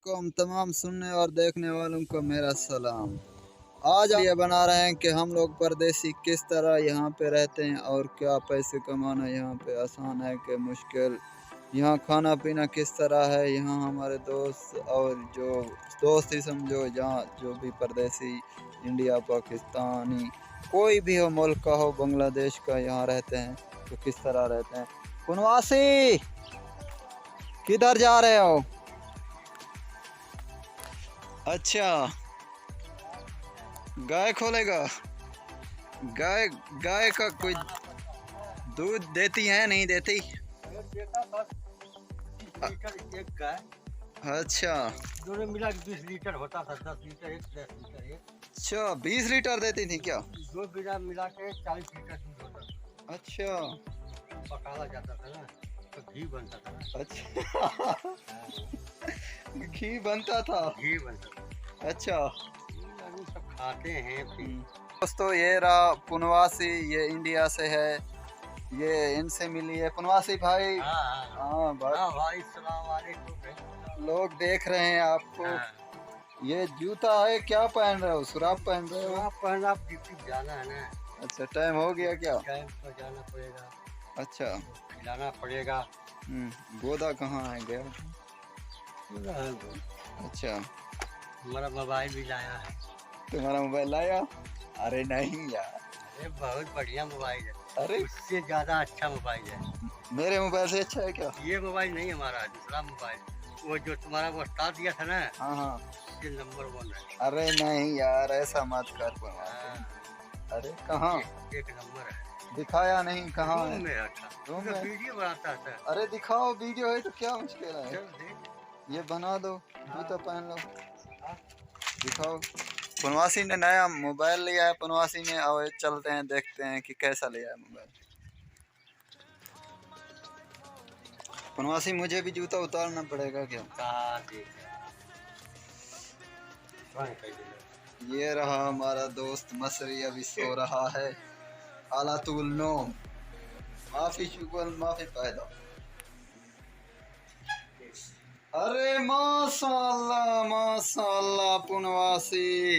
तमाम सुनने और देखने वालों को मेरा सलाम। आज ये बना रहे हैं कि हम लोग परदेसी किस तरह यहाँ पे रहते हैं और क्या पैसे कमाना यहाँ पे आसान है कि मुश्किल, यहाँ खाना पीना किस तरह है। यहाँ हमारे दोस्त और जो दोस्त ही समझो, जहाँ जो भी परदेसी इंडिया पाकिस्तानी कोई भी हो, मुल्क का हो, बांग्लादेश का, यहाँ रहते हैं तो किस तरह रहते हैं। पुनवासी किधर जा रहे हो? अच्छा, गाय खोलेगा। गाय गाय का कोई दूध देती है नहीं देती? एक गाय अच्छा दोनों मिला के 20 लीटर होता था। 10 लीटर एक, 10 लीटर एक। अच्छा, 20 लीटर देती थी क्या? दो बीघा मिला के 40 लीटर दूध होता था। अच्छा, पकाया जाता था ना, तो घी बनता था ना। अच्छा घी बनता था। घी बनता था। अच्छा, आदमी सब खाते हैं फिर। दोस्तों ये रहा पुनवासी, ये इंडिया से है, ये इनसे मिली है पुनवासी भाई। हाँ भाई सलाम वालेकुम। लोग देख रहे हैं आपको। ये जूता है, क्या पहन रहे हो? सुराब पहन रहे हो? पहना, ड्यूटी जाना है ना। अच्छा, टाइम हो गया क्या? टाइम पर जाना पड़ेगा। अच्छा, खिलाना पड़ेगा। गोदा कहाँ है गया? अच्छा, हमारा मोबाइल भी लाया है। तुम्हारा मोबाइल लाया? अरे नहीं यार, अरे बहुत बढ़िया मोबाइल है। अरे उससे ज्यादा अच्छा मोबाइल है। मेरे मोबाइल से अच्छा है क्या? ये मोबाइल नहीं, हमारा दूसरा मोबाइल, वो जो तुम्हारा वो स्टार दिया था ना। हाँ हाँ, ये नंबर 1 है। अरे नहीं यार, ऐसा मत कर पाओ। अरे कहाँ? एक नंबर है। दिखाया नहीं, कहाँ है? रूम में रखा। रूम में? वीडियो बनाता था। अरे दिखाओ, वीडियो है तो क्या मुश्किल है? चल देख। ये बना दो, जूता पहन लो, दिखाओ। पुनवासी ने नया मोबाइल लिया है, पुनवासी ने, और चलते हैं देखते हैं कि कैसा लिया है मोबाइल। पुनवासी मुझे भी जूता उतारना पड़ेगा क्या? ये रहा हमारा दोस्त मसरी, अभी सो रहा है। आलातुल नोम, माफी शुगल माफी पैदा। अरे माशाअल्लाह माशाअल्लाह पुनवासी।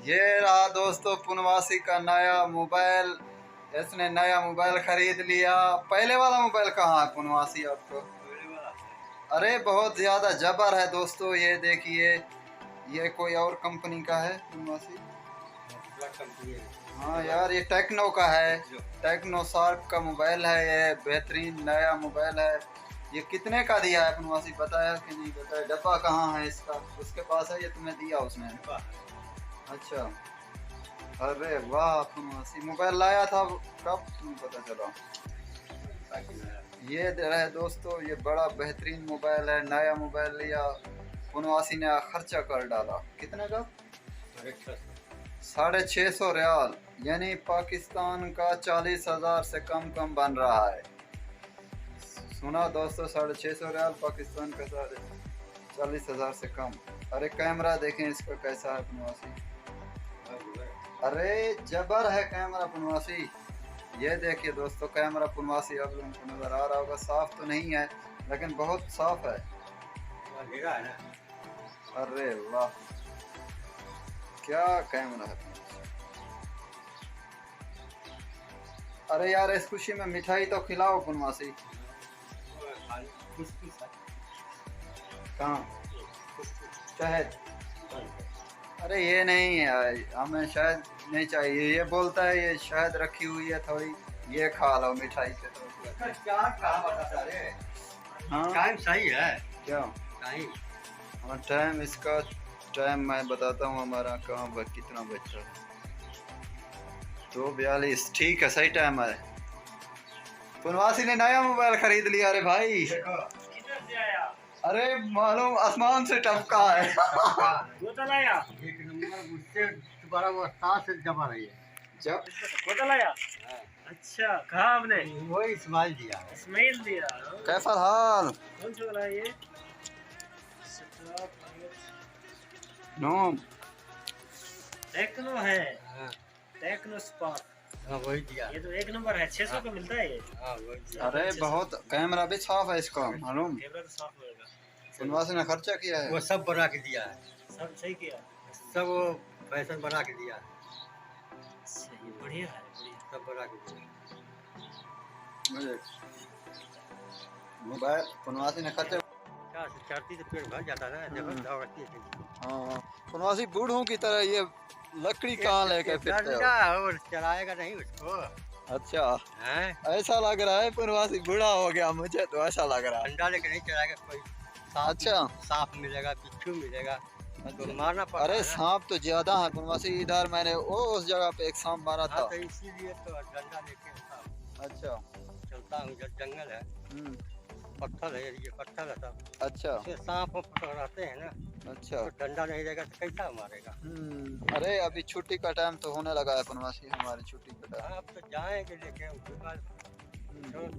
ये रहा दोस्तों पुनवासी का नया मोबाइल। इसने नया मोबाइल खरीद लिया। पहले वाला मोबाइल कहाँ है पुनवासी आपको? अरे बहुत ज़्यादा जबर है दोस्तों, ये देखिए, ये कोई और कंपनी का है पुनवासी। हाँ यार, ये टेक्नो का है, टेक्नो शार्क का मोबाइल है। ये बेहतरीन नया मोबाइल है। ये कितने का दिया है पुनवासी, बताया कि नहीं बताया? डब्बा कहाँ है इसका? उसके पास है, ये तुम्हें दिया उसने? अच्छा, अरे वाह पुनवासी, मोबाइल लाया था कब तुम्हें पता चला? ये रहे दोस्तों, ये बड़ा बेहतरीन मोबाइल है, नया मोबाइल लिया पुनवासी ने, खर्चा कर डाला। कितने का? 650 रियाल, यानी पाकिस्तान का 40,000 से कम बन रहा है। सुना दोस्तों, 650 रियाल पाकिस्तान का 40,000 से कम। अरे कैमरा देखें इसका कैसा है पुनवासी। अरे जबर है कैमरा पुनवासी। ये देखिए दोस्तों कैमरा पुनवासी, आप लोगों को नजर आ रहा होगा। साफ तो नहीं है लेकिन बहुत साफ है। अरे वाह, क्या कैमरा है। अरे यार, इस खुशी में मिठाई तो खिलाओ पुनवासी। कहाँ? शहद? अरे ये नहीं है, हमें शहद नहीं चाहिए। ये बोलता है ये शहद रखी हुई है थोड़ी, ये खा लो मिठाई से। हाँ टाइम सही है क्या? टाइम? हाँ टाइम, इसका टाइम मैं बताता हूँ हमारा कहाँ कितना बचा है। 2:42, ठीक है, सही टाइम है। पुनवासी ने नया मोबाइल खरीद लिया। अरे भाई, अरे मालूम आसमान से टपका है। एक नंबर, उससे दोबारा वो सांस जमा रही है। जब अच्छा, कहा आपने? वो इस्माइल दिया। इस्माइल दिया। कैसा हाल? कौन सा वाला है ये? नोम टेक्नो है। Tecno Spark. हाँ वही दिया। ये तो एक नंबर है, 600 का मिलता है ये। हाँ वही दिया। अरे बहुत कैमरा भी साफ है इसका, मालूम? कैमरा तो साफ होगा। बनवासी ने खर्चा किया है। वो सब बना के दिया है, सब सही किया। सब वो फैशन बना के दिया है, सही, बढ़िया है, बढ़िया। सब बना के दिया। मुझे मोबाइल बनवासी ने खर्चा। क्या चढ़ती तो पेड़ भर जाता है, जब दौड़ती है कहीं। हाँ बनवासी बूढ़ों की तरह ये लकड़ी कहाँ लेके फिरते हो? डंडा और चलाएगा नहीं उसको। अच्छा हैं? ऐसा लग रहा है बनवासी बूढ़ा हो गया, मुझे तो ऐसा लग रहा है। डंडा लेके नहीं चलाएगा कोई। सांप, अच्छा सांप मिलेगा, बिच्छू मिलेगा, तो मारना पड़ता अरे है ना। सांप तो ज्यादा है बनवासी, इधर मैंने वो उस जगह पे एक सांप मारा था। हाँ, तो इसीलिए तो डंडा लेके अच्छा चलता हूँ। जब जंगल है, हम्म, पत्थर है, ये पत्थर है सब, अच्छा उससे सांप रहते हैं ना, अच्छा तो डंडा नहीं रहेगा तो कैसा मारेगा। अरे अभी छुट्टी का टाइम तो होने लगा है बनवासी, हमारी छुट्टी का टाइम। हाँ, अब तो जाएंगे लेके उसके बाद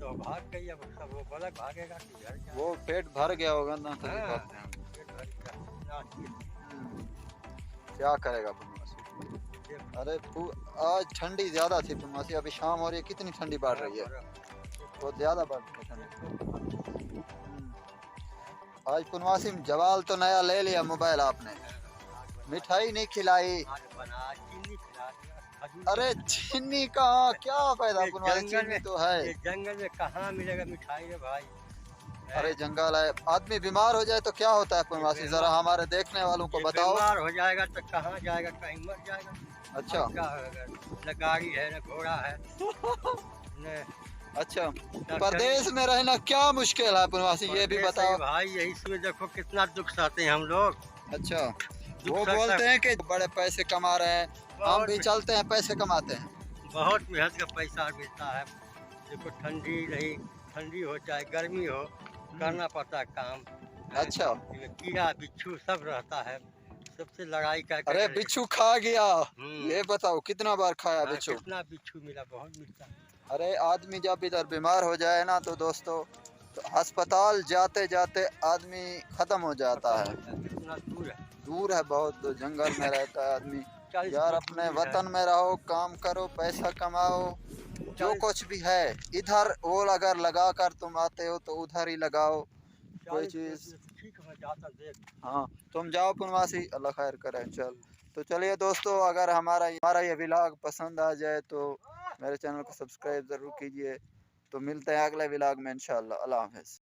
तो भाग गई। अब सब वो बलक भागेगा कि घर जाए। वो पेट भर गया होगा ना तो हाँ, भागते हैं। पेट भर गया, नाच हम्म, क्या करेगा बनवासी। अरे आज ठंडी ज्यादा थी बनवासी, अभी शाम हो रही है, कितनी ठंडी बढ़ रही है, बहुत ज्यादा बढ़ रही है ठंडी। आज बनवासी जवाल तो नया ले लिया मोबाइल आपने, मिठाई नहीं खिलाई। अरे चीनी कहाँ, क्या फायदा बनवासी, चीनी तो है। ये जंगल में कहाँ मिलेगा मिठाई है भाई। अरे जंगल है, आदमी बीमार हो जाए तो क्या होता है बनवासी, जरा हमारे देखने वालों को बताओ। बीमार हो जाएगा तो कहाँ जाएगा, कहीं मर जाएगा। अच्छा अब क्या होगा, न गाड़ी है न घोड़ा है न। अच्छा प्रदेश में रहना क्या मुश्किल है बनवासी, ये भी बताओ भाई। यही इसमें देखो कितना दुख सहते हैं हम लोग। अच्छा वो दुख बोलते हैं कि बड़े पैसे कमा रहे हैं, हम भी चलते हैं पैसे कमाते हैं। बहुत मेहनत का पैसा मिलता है। देखो ठंडी नहीं, ठंडी हो चाहे गर्मी हो, करना पड़ता है काम। अच्छा इसमें कीड़ा बिच्छू सब रहता है, सबसे लड़ाई कर। अरे बिच्छू खा गया, हम्म। ये बताओ कितना बार खाया बिच्छू। कितना बिच्छू मिला, बहुत मिलता है। अरे आदमी जब इधर बीमार हो जाए ना तो दोस्तों, तो अस्पताल जाते जाते आदमी खत्म हो जाता है। कितना दूर है बहुत, तो जंगल में रहता है आदमी। 40 यार अपने वतन में रहो, काम करो, पैसा कमाओ, जो कुछ भी है इधर वो अगर लगा कर तुम आते हो तो उधर ही लगाओ कोई चीज। ठीक है, मैं जाता देख। हाँ तुम जाओ बनवासी, अल्लाह खैर करे। चल तो चलिए दोस्तों, अगर हमारा ये व्लॉग पसंद आ जाए तो मेरे चैनल को सब्सक्राइब ज़रूर कीजिए। तो मिलते हैं अगले व्लॉग में इंशाल्लाह। अल्लाह हाफ़िज़।